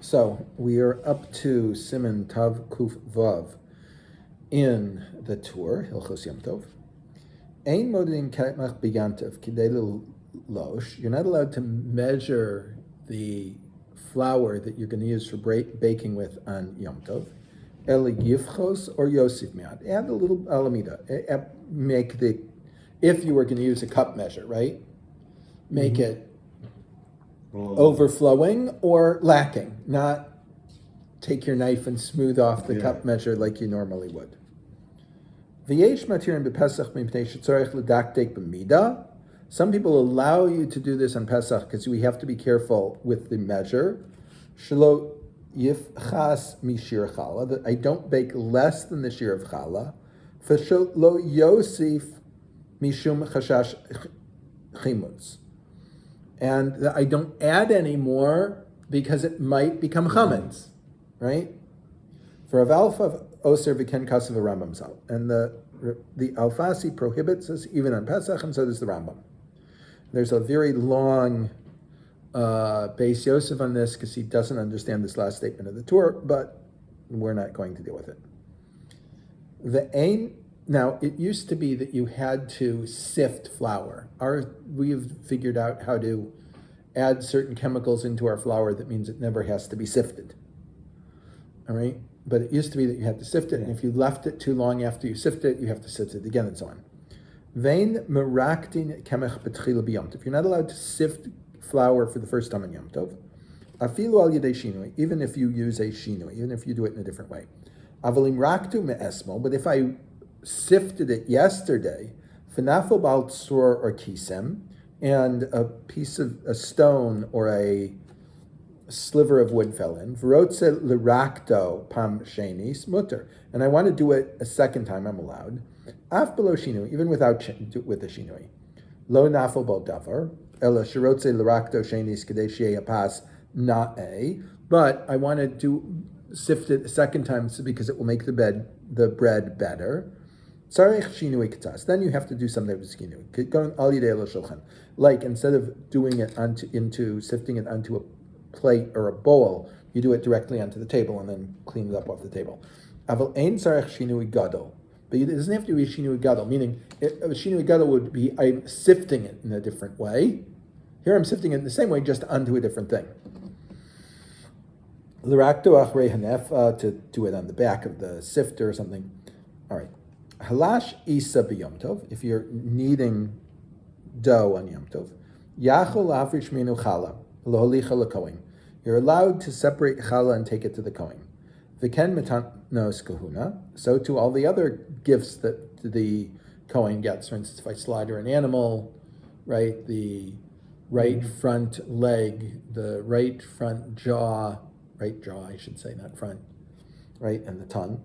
So we are up to סימן tav kuf vav in the Tur Hilchos Yom Tov. Ein mודדין הקמח ביyantiv kidei ללוש. You're not allowed to measure the flour that you're going to use for baking with on Yom Tov. Eli yifchos or Yosif miad. Add a little alamida. Make the, if you were going to use a cup measure, right? Make it overflowing or lacking. Not take your knife and smooth off the cup measure like you normally would. Matיrין בפסח מפני שצריך לדקדק במדידה. Some people allow you to do this on Pesach because we have to be careful with the measure. ושלא יפחת משיעור challah, that I don't bake less than the shear of challah. ושלא יוסיף משום חשש חימוץ, and that I don't add any more because it might become חימוץ, right? For alpha Oser וכן כסף הרמב zal, and the Alfasi prohibits this even on Pesach, and so does the Rambam. There's a very long base Yosef on this because he doesn't understand this last statement of the Tur, but we're not going to deal with it. ואין, now it used to be that you had to sift flour. We've figured out how to add certain chemicals into our flour that means it never has to be sifted. All right? But it used to be that you had to sift it, and if you left it too long after you sift it, you have to sift it again, and so on. ואין מרקדין הקמח בתחלה ביום טוב. You're not allowed to sift flour for the first time on Yom Tov. אפילו על ידי שינוי, even if you use a שינוי, even if you do it in a different way. אבל אם רקדו מאתמול, but if I sifted it yesterday, ונפל בעל צרור or קיסם, and a piece of a stone or a sliver of wood fell in, raqdo pam sheni mutter, and I want to do it a second time, I'm allowed. Afilo shinui, even without with the shinui. Lo nafal bol davar, ela shirotze l'raqdo shenis kadei sheyeh pas na'e, but I want to do sift it a second time because it will make the bread better. Tzarich shinui katas. Then you have to do something with shinui. Going al yidei l'shulchan, like instead of doing it into sifting it onto a plate or a bowl, you do it directly onto the table and then clean it up off the table. Aval ein tzarich shinui gadol, but it doesn't have to be shinui gadol. Meaning, shinui gadol would be I'm sifting it in a different way. Here I'm sifting it in the same way, just onto a different thing. L'rakdo achrei hanef, to do it on the back of the sifter or something. All right. Halash isa b'yom tov. If you're kneading dough on Yom Tov, yachol la'afrish minu challah. You're allowed to separate challah and take it to the kohen. V'ken metanos kahuna. So to all the other gifts that the kohen gets. For instance, if I slaughter an animal, right, the right front leg, the right front jaw, I should say, not front, right, and the tongue.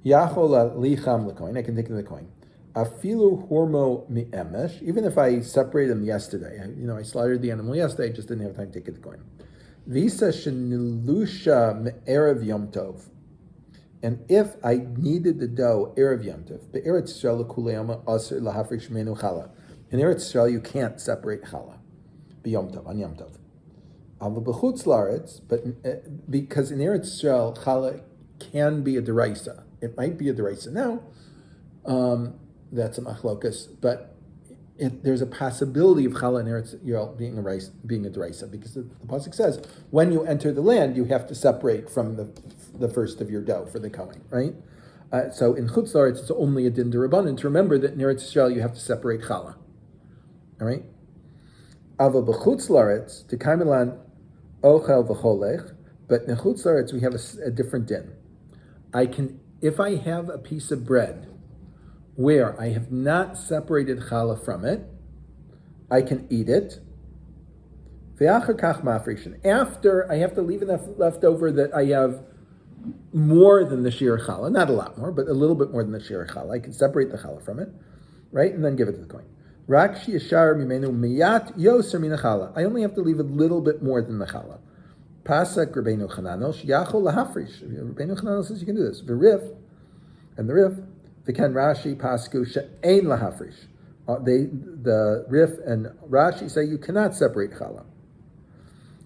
Yachol licham lekohen. I can take it to the kohen. Afilu hormo mi'emesh, even if I separated them yesterday. I slaughtered the animal yesterday, I just didn't have time to take it to kohen. Visa shenilusha me'erev Yom Tov. And if I kneaded the dough erev Yom Tov, be'eretz Yisrael kuleyama aser lahafrish menu challah. In Eretz Yisrael, you can't separate challah b'Yom Tov, on Yom Tov. Aval b'chutz laaretz, but because in Eretz Yisrael, challah can be a deraisa. It might be a deraisa now. That's a machlokas, but there's a possibility of challah in Eretz Yisrael being a deraisa, because the pasuk says when you enter the land you have to separate from the first of your dough for the kohen, right? So in chutz laaretz it's only a din d'rabbanan to remember that in Eretz Yisrael you have to separate challah. All right. Ava b'chutz laaretz to kaimelan ochel v'cholech, but in chutz laaretz we have a different din. If I have a piece of bread where I have not separated challah from it, I can eat it. After, I have to leave enough left over that I have more than the shear challah, not a lot more, but a little bit more than the shear challah. I can separate the challah from it, right, and then give it to the kohen. I only have to leave a little bit more than the challah. Pasak Rabbeinu Chananos yachol lahafrish. Rabbeinu Chananos says you can do this. And the Rif. The Ken Rashi pasku she'ein lahafrish. The Rif and Rashi say you cannot separate challah.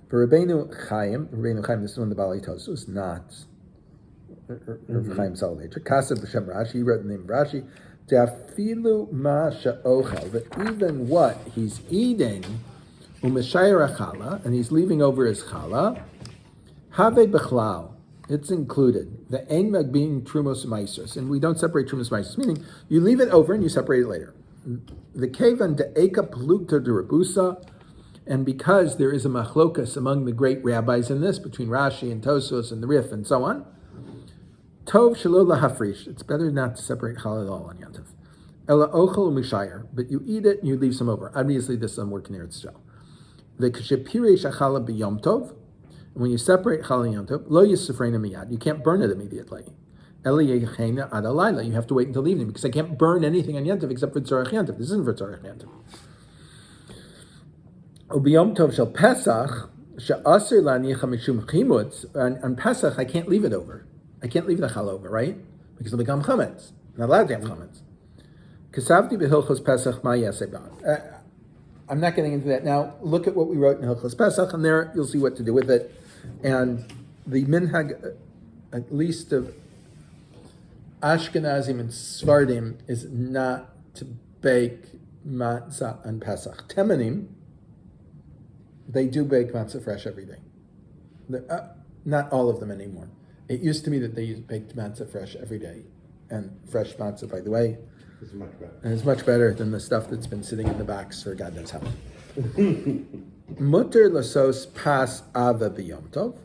Rabbeinu Chaim, this is one of the Balei Tosfos, not Rav Chaim Soloveitcher. Kasav b'shem Rashi, he wrote the name of Rashi. Afילו ma she'ochel, that even what he's eating, u'meshayir chala, and he's leaving over his chala, have bechlal, it's included. The ein being trumos meisos, and we don't separate trumos meisos, meaning you leave it over and you separate it later. The kevan de'eka plugta de rabusa, and because there is a machlokas among the great rabbis in this, between Rashi and Tosfos and the Rif and so on, Tov shelo lahafrish. It's better not to separate challah at all on Yom Tov. Ela ochel u'mishayir, but you eat it and you leave some over. Obviously, this doesn't work in Eretz Yisrael. V'kashepirish achala b'Yom Tov. When you separate challah Yom Tov, lo yisufreina miyad. You can't burn it immediately. Ela yechena ad alayla. You have to wait until evening because I can't burn anything on Yom Tov except for tzorech Yom Tov. This isn't for tzorech Yom Tov. U'b'Yom Tov shel Pesach she'aser lanicha mishum חימוץ. On Pesach, I can't leave it over. I can't leave the challah over, right? Because it'll become chametz. I'm not allowed to have chametz. Kasavti b'Hilchos Pesach ma yaseh b'ad. I'm not getting into that now. Look at what we wrote in Hilchos Pesach, and there you'll see what to do with it. And the minhag, at least of Ashkenazim and Svardim, is not to bake matzah on Pesach. Temenim, they do bake matzah fresh every day. Not all of them anymore. It used to be that they used baked matzah fresh every day. And fresh matzah, by the way, is much better. And it's much better than the stuff that's been sitting in the box for God knows how. Mutter lasos pas ava b'Yom Tov.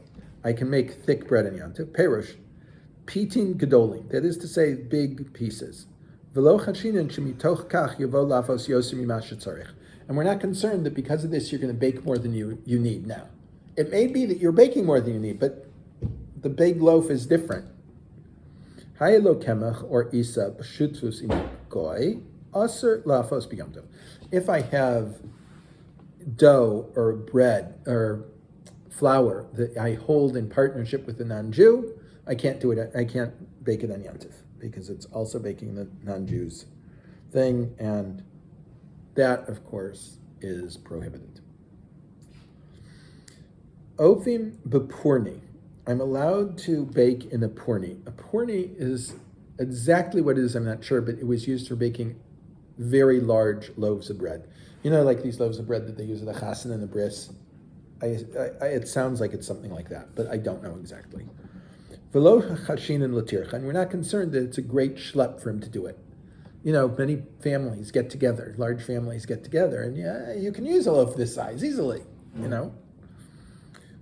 I can make thick bread in Yom Tov. Perush, pitin gedolim. That is to say, big pieces. V'lo chashinin shemitoch kach yavo lafos yosim mima shצריך. And we're not concerned that because of this you're going to bake more than you need now. It may be that you're baking more than you need, but the big loaf is different. Hayelo kemach or isa b'shutus im goy oser lafos b'Yom Tov. If I have dough or bread or flour that I hold in partnership with a non-Jew, I can't do it. I can't bake it on Yom Tov because it's also baking the non-Jews thing, and that, of course, is prohibited. Ovim b'purni. I'm allowed to bake in a purni. A purni is exactly what it is, I'm not sure, but it was used for baking very large loaves of bread. You know, like these loaves of bread that they use at the chasen and the bris. It sounds like it's something like that, but I don't know exactly. V'lo chashin and latircha, and we're not concerned that it's a great schlep for him to do it. You know, many families get together, large families get together, and yeah, you can use a loaf this size easily, you know.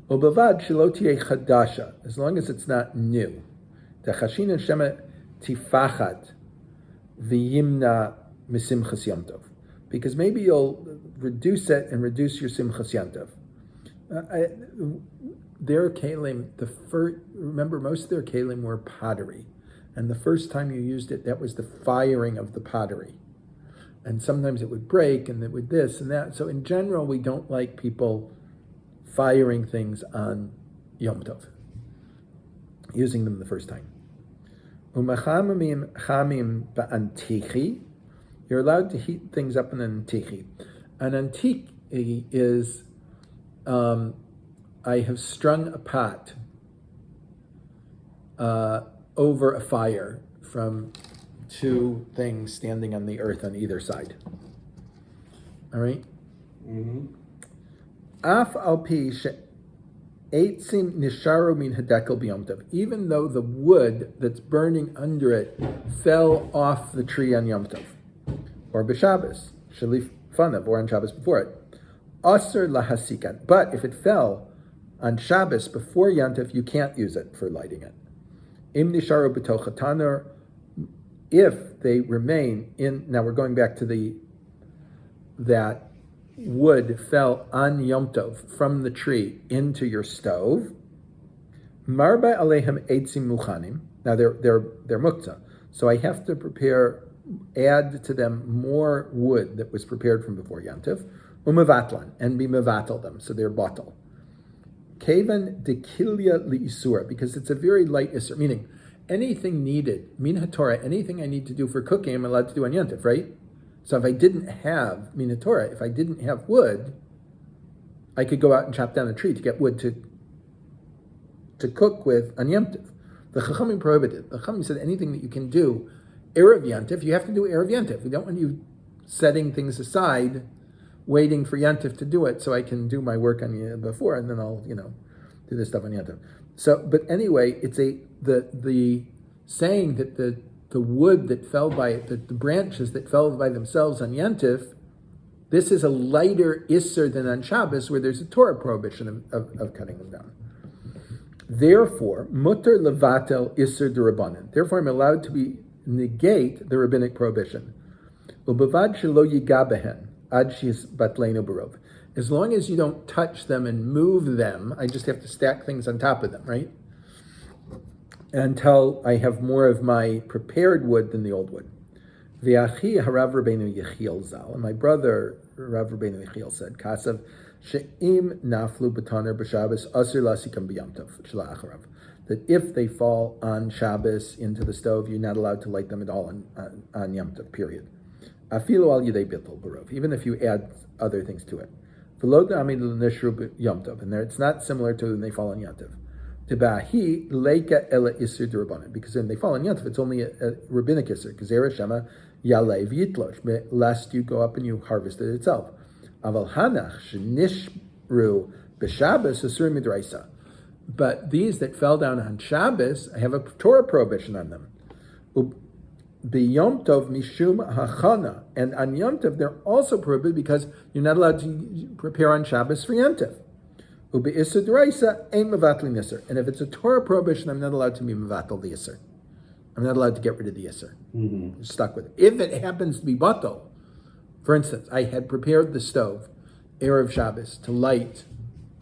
Obavad shelo chadasha, as long as it's not new. The chashin and shema tifachat v'yimna misimchas Yom Tov, because maybe you'll reduce it and reduce your simchas Yom Tov. Their kalim, remember most of their kalim were pottery, and the first time you used it, that was the firing of the pottery, and sometimes it would break, and it would this and that. So in general, we don't like people firing things on Yom Tov, using them the first time. Umachamim chamim ba'antichi. You're allowed to heat things up in an antichi. An antichi is, I have strung a pot over a fire from two things standing on the earth on either side. All right? Mm-hmm. Af al pi she'etzim nisharu min hadekel b'Yom Tov. Even though the wood that's burning under it fell off the tree on Yom Tov, or b'Shabbos, shalif fanav, or on Shabbos before it, Oser lahasikan. But if it fell on Shabbos before Yom Tov, you can't use it for lighting it. Im nisharu b'toch hatanur. If they remain in, now we're going back to that wood fell on Yom Tov from the tree into your stove. Marba alehem eitzim muchanim. Now they're muktzah, so I have to add to them more wood that was prepared from before Yom Tov. Umevatlan, and be mevatel them, so they're bottle. Kevan dekilya liisura, because it's a very light isur, meaning anything needed, min haTorah, anything I need to do for cooking, I'm allowed to do on Yom Tov, right? So if I didn't have min haTorah, if I didn't have wood, I could go out and chop down a tree to get wood to cook with on Yom Tov. The Chachamim prohibited. The Chachamim said anything that you can do Erev Yom Tov, you have to do Erev Yom Tov. We don't want you setting things aside, waiting for Yom Tov to do it, so I can do my work on Yom before, and then I'll do this stuff on Yom Tov. So, but anyway, it's the saying that the wood that fell by the branches that fell by themselves on Yom Tov, this is a lighter Isser than on Shabbos, where there's a Torah prohibition of cutting them down. Therefore, mutter levatel Isser d'Rabbanan. Therefore, I'm allowed to negate the rabbinic prohibition. Ubevad shelo yiga behen ad shis batlenu barov. As long as you don't touch them and move them, I just have to stack things on top of them, right? Until I have more of my prepared wood than the old wood. V'achi harav Rabbeinu Yechiel zal. And my brother, Rav Rabbeinu Yechiel, said, Kasav, she'im naflu b'taner b'Shabbos, aser lasikam b'yom tov, shela acharav. That if they fall on Shabbos into the stove, you're not allowed to light them at all on Yom Tov, period. Afilo al yidei bittul barov, even if you add other things to it. V'lo da'amid l'nishru Yom Tov, and there it's not similar to when they fall on Yom Tov. Tebahi leika ela isur d'Rabbanan, because when they fall on Yom Tov, it's only a rabbinic isur. K'zera shema yalei v'yitlosh, lest you go up and you harvest it itself. Aval hanach shenishru b'Shabbos asur midraisa. But these that fell down on Shabbos, I have a Torah prohibition on them. Yom Tov mishum hachana, and on Yom Tov they're also prohibited because you're not allowed to prepare on Shabbos for Yom Tov. Ube'isur d'Oraisa ain't mevatling Isser, and if it's a Torah prohibition, I'm not allowed to be mevatel the Isser. I'm not allowed to get rid of the Isser. I'm stuck with it. If it happens to be batel, for instance, I had prepared the stove erev Shabbos to light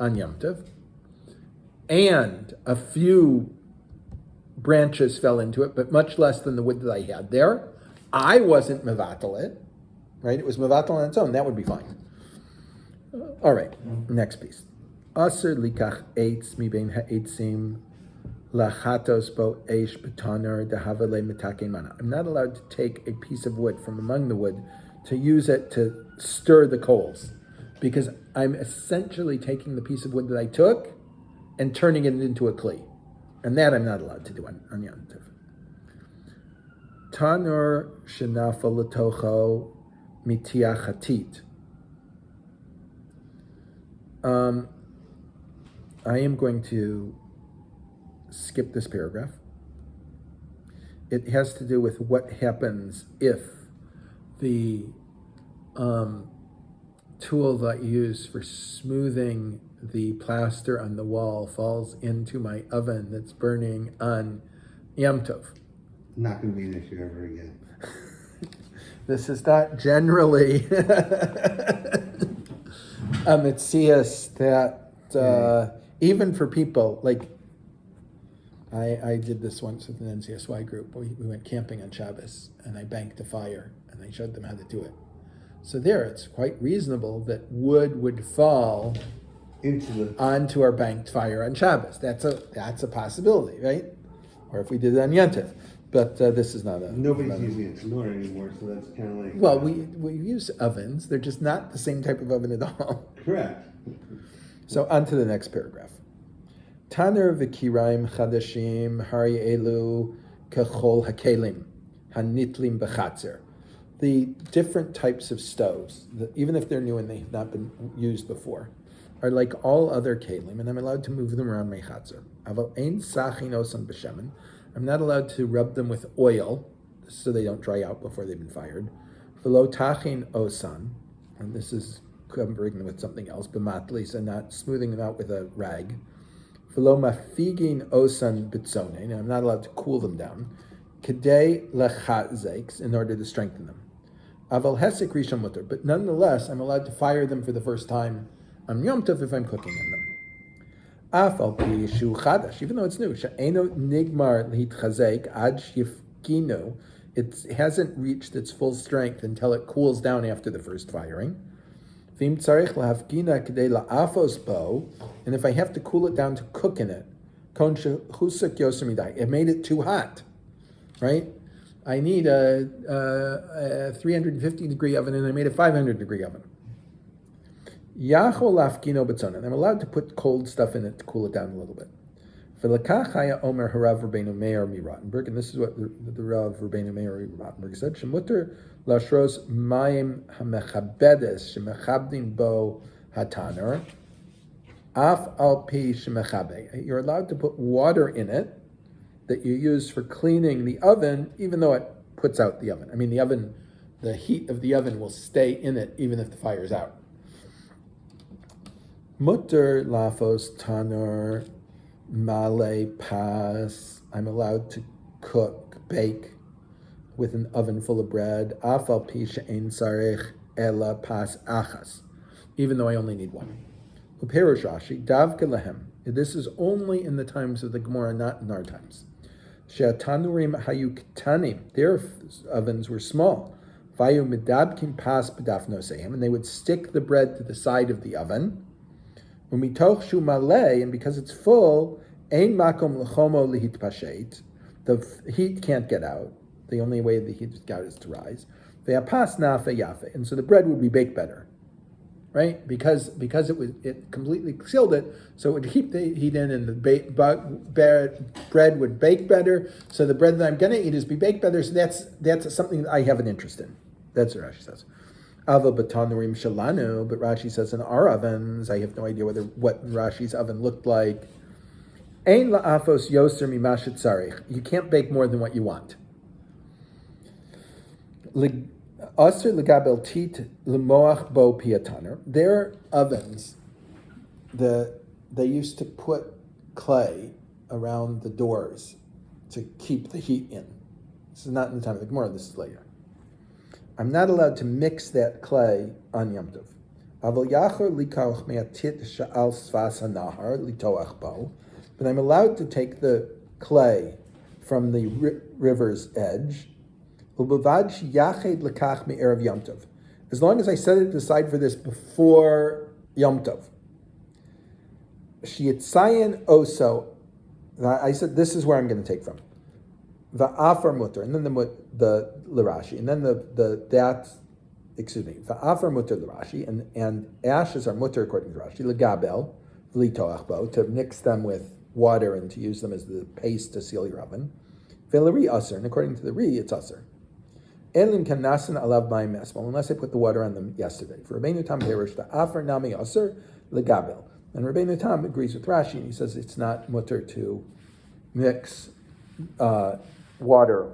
on Yom Tov, and a few branches fell into it, but much less than the wood that I had there. I wasn't mevatel it, right? It was mevatel on its own. That would be fine. All right, next piece. Oser likach eitz mi bein ha'eitzim lachatos bo eish b'taner dehavale mitake mana. I'm not allowed to take a piece of wood from among the wood to use it to stir the coals, because I'm essentially taking the piece of wood that I took and turning it into a kli. And that I'm not allowed to do on Yom Tov. Tanur shenafal letocho mitiachatit. I am going to skip this paragraph. It has to do with what happens if the tool that I use for smoothing the plaster on the wall falls into my oven that's burning on Yom Tov. Not going to be an issue ever again. This is not generally a mitzias that even for people, like I did this once with an NCSY group. We went camping on Shabbos, and I banked a fire, and I showed them how to do it. So there, it's quite reasonable that wood would fall onto our banked fire on Shabbos. That's a possibility, right? Or if we did it on Yom Tov. But this is not a... Nobody's using a tanur anymore, so that's kind of like... Well, we use ovens. They're just not the same type of oven at all. Correct. So on to the next paragraph. Taner v'kiraim chadashim hari elu kechol hakelim hanitlim b'chatzer. The different types of stoves, even if they're new and they've not been used before, are like all other kelim, and I'm allowed to move them around my chatzer. Aval ein sachin osan b'shemen. I'm not allowed to rub them with oil, so they don't dry out before they've been fired. V'lo tachin osan, and this is covering them with something else, b'matlis, and not smoothing them out with a rag. V'lo mafigin osan b'tzone, and I'm not allowed to cool them down. Kedei lechazeks, in order to strengthen them. Aval hesek rishon mutter, but nonetheless, I'm allowed to fire them for the first time on Yom Tov if I'm cooking in them. Afal pi shu chadash, even though it's new, she'eno nigmar lehitchazek ad shifkinu, it hasn't reached its full strength until it cools down after the first firing. V'im tzarich lahavkina kedei la'afos bo, and if I have to cool it down to cook in it, kon shehusuk yoser midai, it made it too hot, right? I need a 350 degree oven, and I made a 500 degree oven. Yachol lafkino betzon, and I'm allowed to put cold stuff in it to cool it down a little bit. V'lekach haya omer harav Rabbeinu Meir mi Rottenberg, and this is what the Rav Rabbeinu Meir Rottenberg said. Shemuter lashros mayim hamechabedes shemechabdin bo hataner af al pi shemechabe. You're allowed to put water in it that you use for cleaning the oven, even though it puts out the oven. I mean, the heat of the oven will stay in it even if the fire's out. Mutter lafos tanur male pas. I'm allowed to bake with an oven full of bread. Afal pi she'ein tzarich ela pas achas, even though I only need one. Uperush Rashi davke lehem. This is only in the times of the Gemara, not in our times. She'atanurim hayu ketanim. Their ovens were small. Vayu medabkin pas b'daf noseim, and they would stick the bread to the side of the oven. Umitoch shu malei, and because it's full, ein makom lechomo lihitpashet. The heat can't get out. The only way the heat gets out is to rise. Ve'apas nafe yafe, and so the bread would be baked better, right? Because it completely sealed it, so it would keep the heat in, and the bread would bake better. So the bread that I'm going to eat is be baked better. So that's something that I have an interest in. That's what Rashi says. Ava batanurim shalanu, but Rashi says in our ovens, I have no idea what Rashi's oven looked like. Ein la'afos yoser mimash tzarich. You can't bake more than what you want. Oser legabel tit lemoach bo piataner. Their ovens, they used to put clay around the doors to keep the heat in. This is not in the time of the Gemara, this is later. I'm not allowed to mix that clay on Yom Tov. But I'm allowed to take the clay from the river's edge. As long as I set it aside for this before Yom Tov. I said, this is where I'm going to take from. The afar mutter, and then the l'rashi, and then the afar mutter l'rashi, and ashes are mutter according to Rashi, legabel, v'litoach bo, to mix them with water and to use them as the paste to seal your oven. Ve'leri aser, and according to the ri, it's aser. Elim kan nasan alav ma'im mesmol, unless I put the water on them yesterday. For Rabbeinu Tam perish the afar nami aser legabel, and Rabbeinu Tam agrees with Rashi, and he says it's not mutter to mix water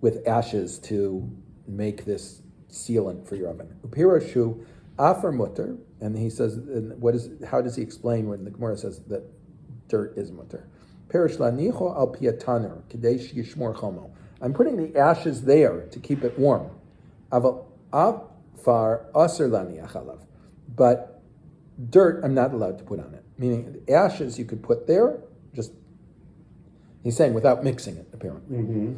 with ashes to make this sealant for your oven. Upirashu afar mutter, and he says, how does he explain when the Gemara says that dirt is mutter? Perish lanicho al piataner kadesh yishmor chomo. I'm putting the ashes there to keep it warm. Aval afar aser laniach alav, but dirt I'm not allowed to put on it. Meaning the ashes you could put there, just. He's saying without mixing it, apparently.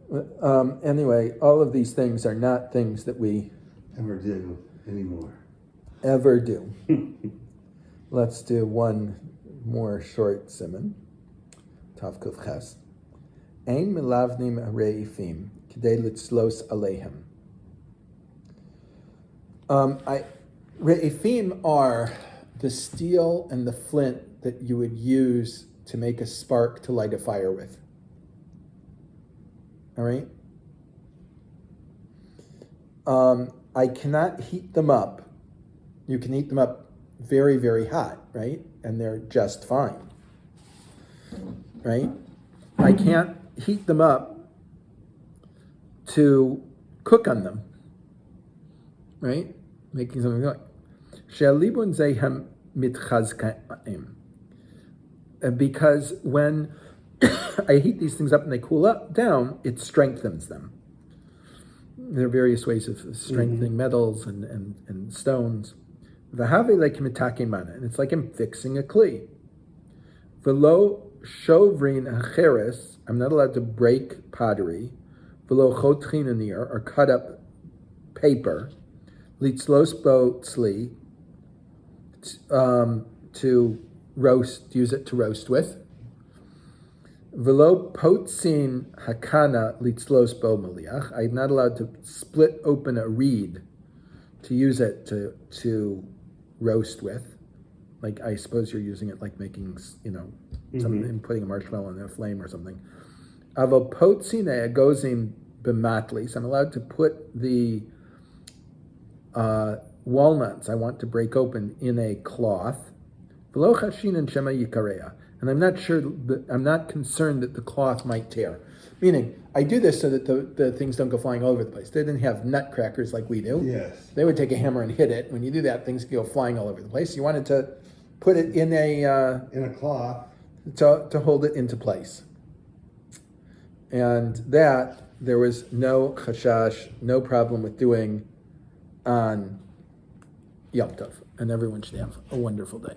Mm-hmm. Anyway, all of these things are not things that we ever do anymore. Ever do. Let's do one more short סימן. Tav Kuf Ches. Ein milavnim re'ifim k'dei litzlos aleihem. Re'ifim are the steel and the flint that you would use to make a spark to light a fire with. All right? I cannot heat them up. You can heat them up very, very hot, right? And they're just fine. Right? I can't heat them up to cook on them. Right? Making something like She'alibun zeihem mitchazkaim. Because when I heat these things up and they cool down, it strengthens them. There are various ways of strengthening metals and stones. And it's like I'm fixing a kli. V'lo shovrin hacheres, I'm not allowed to break pottery. V'lo chotchin anir, or cut up paper. Litzlos bo tzli, to use it to roast with. V'lo potzin hakana litzlos bo maliach. I'm not allowed to split open a reed to use it to roast with. Like, I suppose you're using it like making, something, putting a marshmallow in a flame or something. Avopotsine agozim b'matli. So I'm allowed to put the walnuts I want to break open in a cloth. V'lo chashin shema yikareya. And I'm not concerned that the cloth might tear. Meaning, I do this so that the things don't go flying all over the place. They didn't have nutcrackers like we do. Yes. They would take a hammer and hit it. When you do that, things go flying all over the place. You wanted to put it in a cloth to hold it into place. And that there was no chashash, no problem with doing on Yom Tov. And everyone should have a wonderful day.